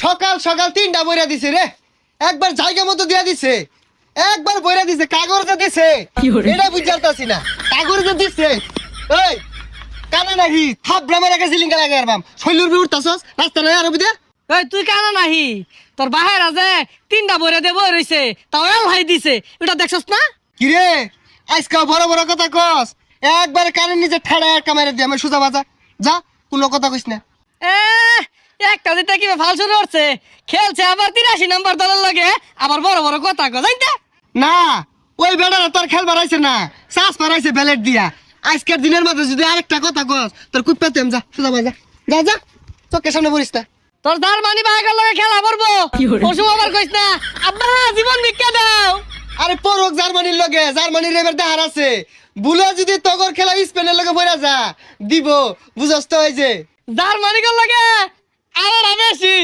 সকাল সকাল 3টা বইরা দিছে রে। একবার জায়গা মতো দিয়া দিছে, একবার বইরা দিছে, কাগজে দিছে। এটা বুঝালতাছি না, কাগজে দিছে। এই কানা নাহি থাপড়া মারা গেছে লিঙ্গা লাগে আরবাম শৈলুর বি উঠতাছস রাস্তা নাই আর বিদে। এই তুই কেন নাহি তোর বাহের আছে 3টা বইরে দেব রইছে তাও ভাই দিছে এটা দেখছস না? কি রে আজকে বড় বড় কথা কস, একবার কানের নিচে ঠাড়া একটা মেরে দিয়ে আমি সোজা বাজা যা, কোনো কথা কইস না। এ একটা দিতে কি ফাল শুরু করছে, খেলছে আবার 83 নাম্বার দলের লাগে, আবার বড় বড় কথা কয় জানতে না ওই বেড়ারা তোর খেল বাড়াইছে না, শ্বাস মারাইছে ব্যালেট দিয়া। আজকের দিনের মধ্যে যদি আরেকটা কথা কস তোর কুপ্পাতেম যা সোজা বাজা যা যা, চোখের সামনে পড়িস না। তোর জার্মানি বাহাগের লগে খেলা করবো পশু আবার কইস না আব্বা জীবন ভিক্ষা দাও। আরে পরক জার্মানির লগে, জার্মানির এবার দেহার আছে, বুলে যদি তগর খেলা স্পেনের লগে পড়া যা দিব, বুঝস তো? ওই যে জার্মানি গেল লাগে আর বেশি